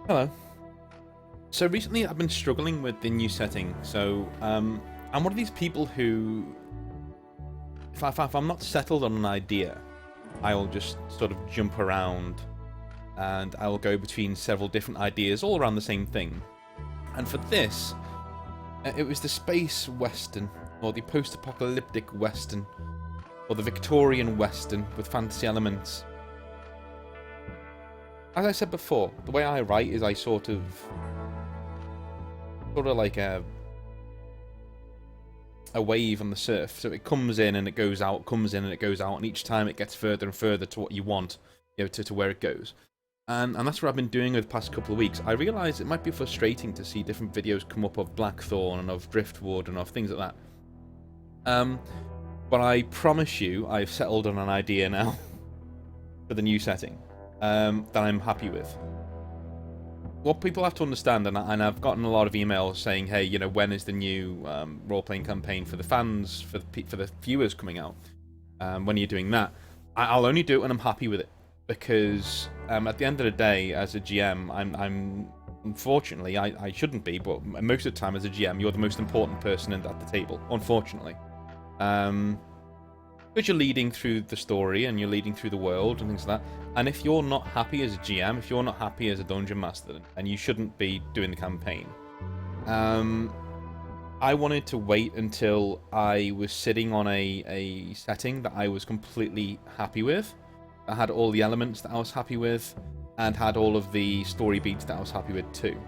Hello. So recently I've been struggling with the new setting. So I'm one of these people who, if I'm not settled on an idea, I'll just sort of jump around and I'll go between several different ideas all around the same thing. And for this, it was the space western, or the post-apocalyptic western, or the Victorian western with fantasy elements. As I said before, the way I write is I sort of like a wave on the surf. So it comes in and it goes out, comes in and it goes out, and each time it gets further and further to what you want, to where it goes. And that's what I've been doing over the past couple of weeks. I realise it might be frustrating to see different videos come up of Blackthorn and of Driftwood and of things like that. But I promise you, I've settled on an idea now for the new setting that I'm happy with. What people have to understand, and I've gotten a lot of emails saying, hey, when is the new role-playing campaign for the fans, for the viewers coming out? When are you doing that? I'll only do it when I'm happy with it, because at the end of the day, as a GM, I'm unfortunately, I shouldn't be, but most of the time as a GM, you're the most important person at the table, unfortunately. Because you're leading through the story and you're leading through the world and things like that. And if you're not happy as a GM, if you're not happy as a dungeon master, then you shouldn't be doing the campaign. I wanted to wait until I was sitting on a setting that I was completely happy with, that had all the elements that I was happy with, and had all of the story beats that I was happy with too.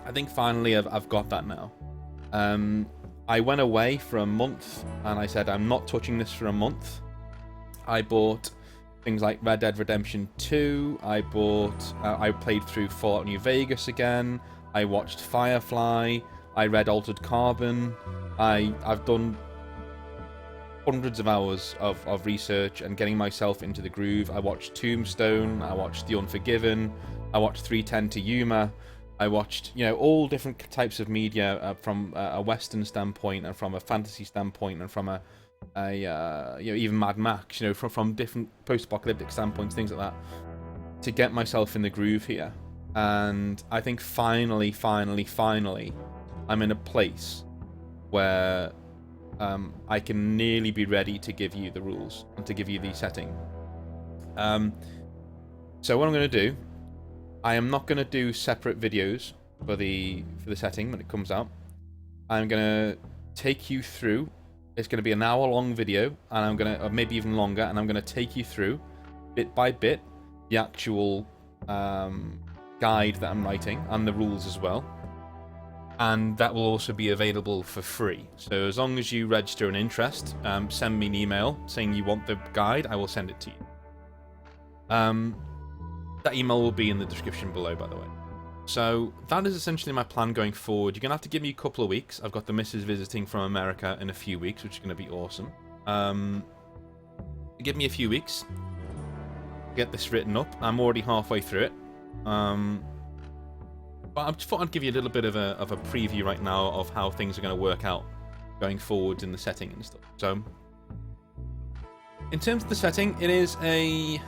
I think finally I've got that now. I went away for a month and I said I'm not touching this for a month. I bought things like Red Dead Redemption 2. I played through Fallout New Vegas again. I watched Firefly. I read Altered Carbon. I've done hundreds of hours of research and getting myself into the groove. I watched Tombstone. I watched The Unforgiven. I watched 310 to Yuma. I watched, all different types of media from a Western standpoint and from a fantasy standpoint and from even Mad Max, from different post-apocalyptic standpoints, things like that, to get myself in the groove here. And I think finally, I'm in a place where I can nearly be ready to give you the rules and to give you the setting. So what I'm going to do, I am not going to do separate videos for the setting when it comes out. I'm going to take you through. It's going to be an hour-long video, and I'm going to, or maybe even longer, and I'm going to take you through, bit by bit, the actual guide that I'm writing, and the rules as well. And that will also be available for free. So as long as you register an interest, send me an email saying you want the guide, I will send it to you. That email will be in the description below, by the way. So that is essentially my plan going forward. You're going to have to give me a couple of weeks. I've got the missus visiting from America in a few weeks, which is going to be awesome. Give me a few weeks to get this written up. I'm already halfway through it. But I just thought I'd give you a little bit of a preview right now of how things are going to work out going forward in the setting and stuff. So, in terms of the setting, it is a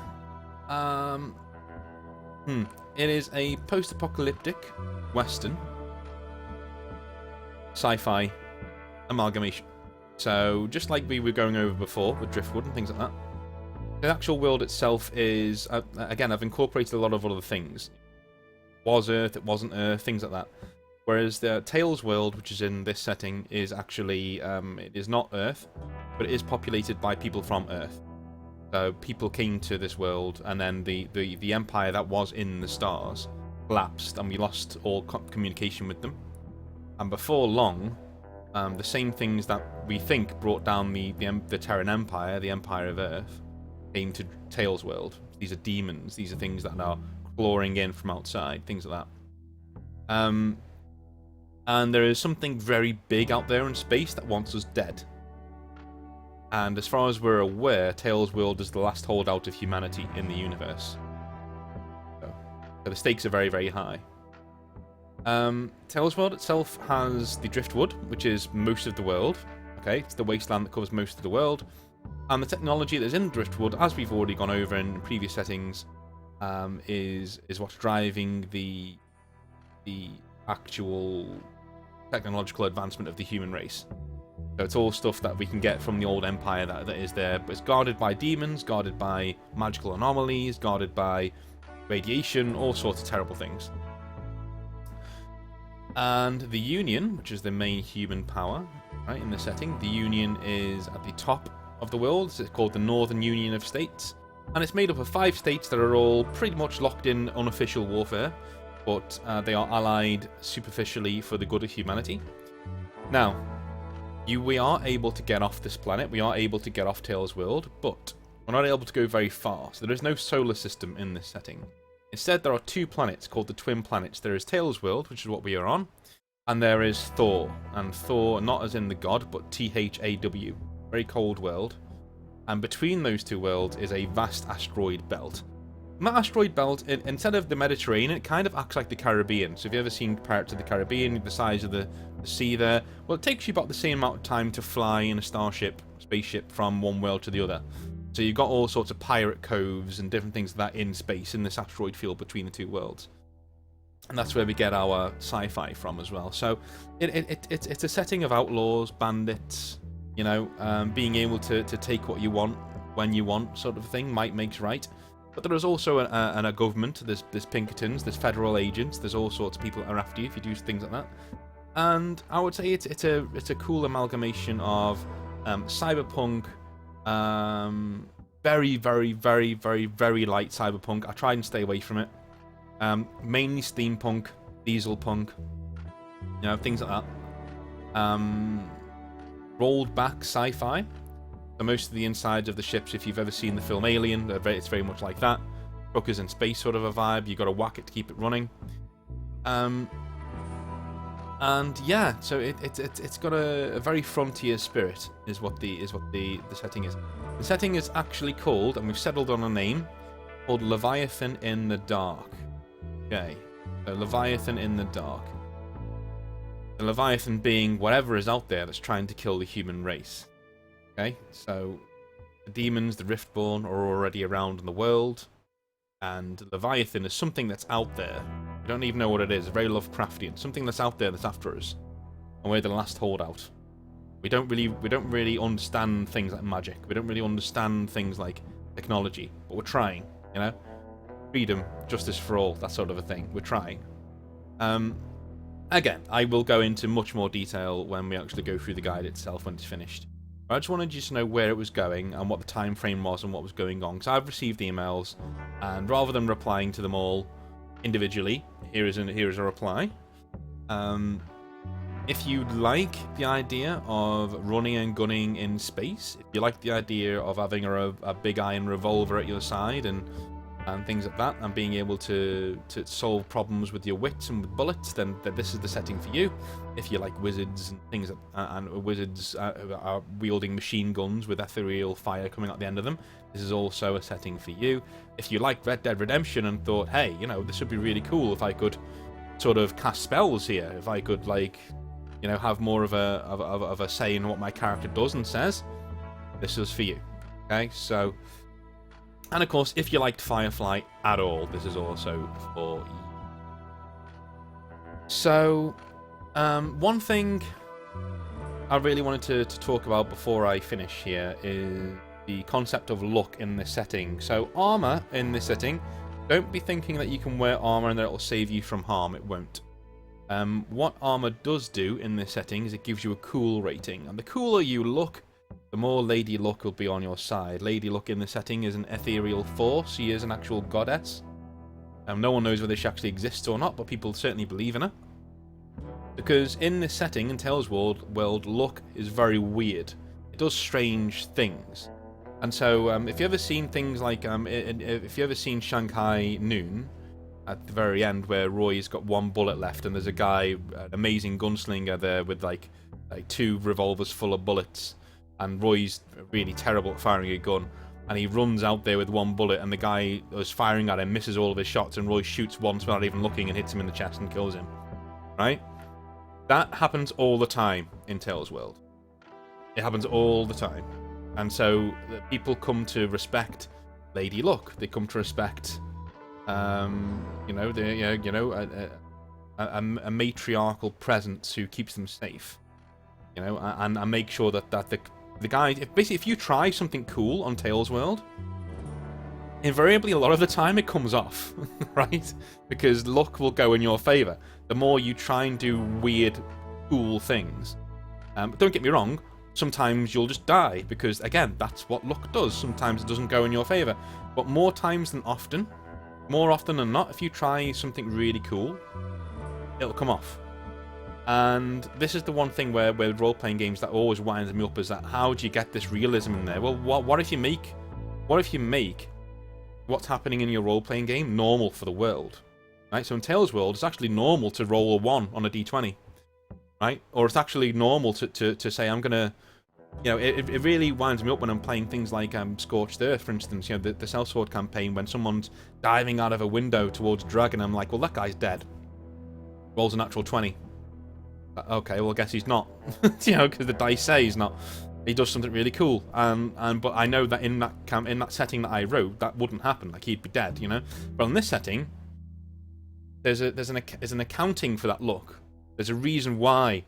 post-apocalyptic Western sci-fi amalgamation. So, just like we were going over before with Driftwood and things like that, the actual world itself is, again, I've incorporated a lot of other things. It was Earth, it wasn't Earth, things like that. Whereas the Tales world, which is in this setting, is actually, it is not Earth, but it is populated by people from Earth. So people came to this world, and then the empire that was in the stars collapsed, and we lost all communication with them. And before long, the same things that we think brought down the Terran Empire, the Empire of Earth, came to Tales world. These are demons. These are things that are clawing in from outside, things like that. And there is something very big out there in space that wants us dead. And as far as we're aware, Tales World is the last holdout of humanity in the universe. So the stakes are very, very high. Tales World itself has the Driftwood, which is most of the world. Okay, it's the wasteland that covers most of the world. And the technology that's in Driftwood, as we've already gone over in previous settings, is what's driving the the actual technological advancement of the human race. So it's all stuff that we can get from the old empire that is there, but it's guarded by demons, guarded by magical anomalies, guarded by radiation, all sorts of terrible things. And the Union, which is the main human power, right, in the setting, the Union is at the top of the world. It's called the Northern Union of States, and it's made up of 5 states that are all pretty much locked in unofficial warfare, but they are allied superficially for the good of humanity. Now, we are able to get off this planet, we are able to get off Tales' world, but we're not able to go very far, so there is no solar system in this setting. Instead, there are 2 planets called the Twin Planets. There is Tales' world, which is what we are on, and there is Thor, and Thor, not as in the god, but Thaw, very cold world, and between those 2 worlds is a vast asteroid belt. And that asteroid belt, instead of the Mediterranean, it kind of acts like the Caribbean. So if you've ever seen Pirates of the Caribbean, the size of the sea there, well, it takes you about the same amount of time to fly in a spaceship from one world to the other. So you've got all sorts of pirate coves and different things like that in space, in this asteroid field between the 2 worlds. And that's where we get our sci-fi from as well. So it's a setting of outlaws, bandits, you know, being able to take what you want when you want, sort of thing. Might makes right. But there is also a government. There's Pinkertons, there's federal agents, there's all sorts of people that are after you if you do things like that. And I would say it's a cool amalgamation of cyberpunk, very, very, very, very, very light cyberpunk. I tried and stay away from it. Mainly steampunk, diesel punk, you know, things like that. Rolled back sci-fi. So most of the insides of the ships, if you've ever seen the film Alien, it's very much like that. Truckers in space sort of a vibe. You got to whack it to keep it running. And yeah, so it's got a very frontier spirit, is what the setting is. The setting is actually called, and we've settled on a name, called Leviathan in the Dark. Okay, so Leviathan in the Dark. The Leviathan being whatever is out there that's trying to kill the human race. Okay, so the demons, the Riftborn, are already around in the world, and Leviathan is something that's out there. We don't even know what it is. Very Lovecraftian. Something that's out there that's after us, and we're the last holdout. We don't really understand things like magic. We don't really understand things like technology, but we're trying. You know, freedom, justice for all, that sort of a thing. We're trying. Again, I will go into much more detail when we actually go through the guide itself when it's finished. I just wanted you to know where it was going and what the time frame was and what was going on, because I've received emails, and rather than replying to them all individually, here is a reply. If you like the idea of running and gunning in space, if you like the idea of having a big iron revolver at your side and things like that, and being able to solve problems with your wits and with bullets, then this is the setting for you. If you like wizards and things and wizards are wielding machine guns with ethereal fire coming out the end of them, this is also a setting for you. If you like Red Dead Redemption and thought, hey, you know, this would be really cool if I could sort of cast spells here, if I could, like, you know, have more of a say in what my character does and says, this is for you. Okay, so. And of course, if you liked Firefly at all, this is also for you. So, one thing I really wanted to talk about before I finish here is the concept of luck in this setting. So, armor in this setting, don't be thinking that you can wear armor and that it will save you from harm. It won't. What armor does do in this setting is it gives you a cool rating. And the cooler you look, the more Lady Luck will be on your side. Lady Luck in the setting is an ethereal force. She is an actual goddess. No one knows whether she actually exists or not, but people certainly believe in her. Because in this setting, in Tales' world, luck is very weird. It does strange things. And so, if you've ever seen things like, if you've ever seen Shanghai Noon, at the very end where Roy's got 1 bullet left and there's a guy, an amazing gunslinger there with like 2 revolvers full of bullets, and Roy's really terrible at firing a gun, and he runs out there with 1 bullet, and the guy who's firing at him misses all of his shots, and Roy shoots once without even looking and hits him in the chest and kills him. Right? That happens all the time in Tales' world. It happens all the time. And so people come to respect Lady Luck. They come to respect, a matriarchal presence who keeps them safe. You know, and make sure that the guy, basically, if you try something cool on Tales World, invariably a lot of the time it comes off, right? Because luck will go in your favor. The more you try and do weird, cool things. Don't get me wrong, sometimes you'll just die, because, again, that's what luck does. Sometimes it doesn't go in your favor. But more times than often, more often than not, if you try something really cool, it'll come off. And this is the one thing where role-playing games that always winds me up, is that how do you get this realism in there? Well, what if you make what's happening in your role-playing game normal for the world? Right? So in Tales World, it's actually normal to roll a 1 on a d20. Right? Or it's actually normal to say, I'm gonna, you know, it really winds me up when I'm playing things like Scorched Earth, for instance. You know, the Sellsword campaign, when someone's diving out of a window towards a dragon, I'm like, well, that guy's dead. Rolls a natural 20. Okay, well, I guess he's not. You know, because the dice say he's not. He does something really cool, but I know that in that setting that I wrote, that wouldn't happen. Like, he'd be dead, you know. But in this setting, there's an accounting for that luck. There's a reason why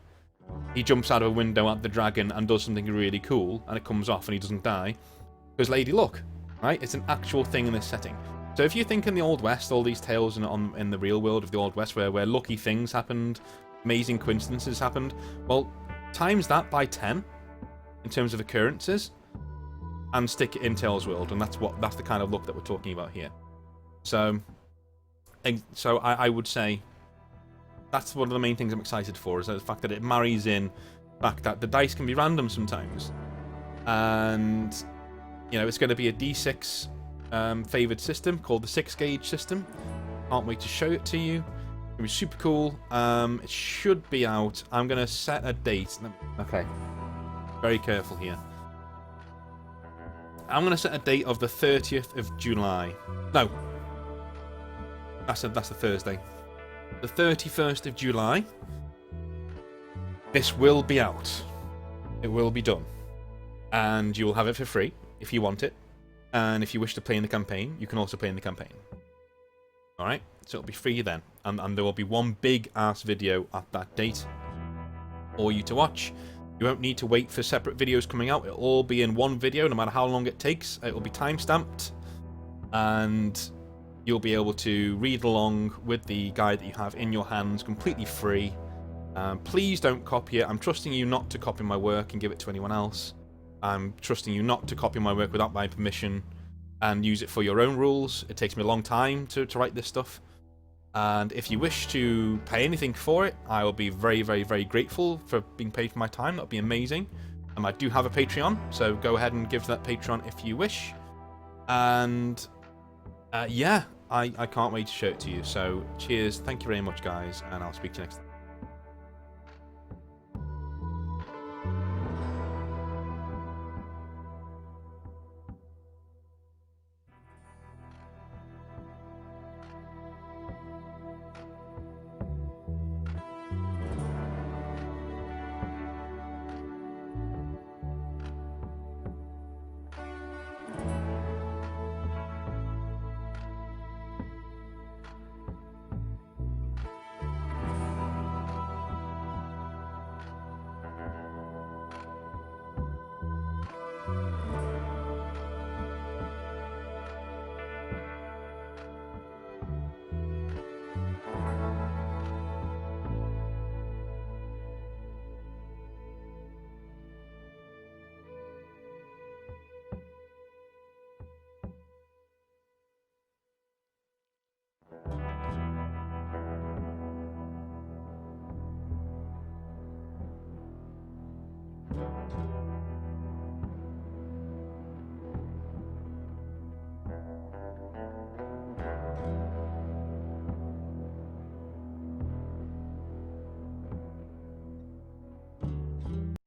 he jumps out of a window at the dragon and does something really cool, and it comes off and he doesn't die. Because Lady Luck, right? It's an actual thing in this setting. So if you think in the Old West, all these tales in the real world of the Old West, where lucky things happened, amazing coincidences happened, well, times that by 10 in terms of occurrences, and stick it in Tales World, and that's the kind of luck that we're talking about here. So I would say that's one of the main things I'm excited for, is the fact that it marries in the fact that the dice can be random sometimes, and you know, it's going to be a D6 favoured system called the 6-gauge system. Can't wait to show it to you. It's going to be super cool. It should be out. I'm going to set a date. Okay. Very careful here. I'm going to set a date of the 30th of July. No. That's the Thursday. The 31st of July. This will be out. It will be done. And you will have it for free if you want it. And if you wish to play in the campaign, you can also play in the campaign. Alright? So it'll be free then. And there will be one big ass video at that date for you to watch. You won't need to wait for separate videos coming out. It'll all be in one video, no matter how long it takes. It will be time-stamped. And you'll be able to read along with the guide that you have in your hands, completely free. Please don't copy it. I'm trusting you not to copy my work and give it to anyone else. I'm trusting you not to copy my work without my permission and use it for your own rules. It takes me a long time to write this stuff. And if you wish to pay anything for it, I will be very, very, very grateful for being paid for my time. That would be amazing. I do have a Patreon, so go ahead and give to that Patreon if you wish. And yeah, I can't wait to show it to you. So cheers, thank you very much, guys, and I'll speak to you next time.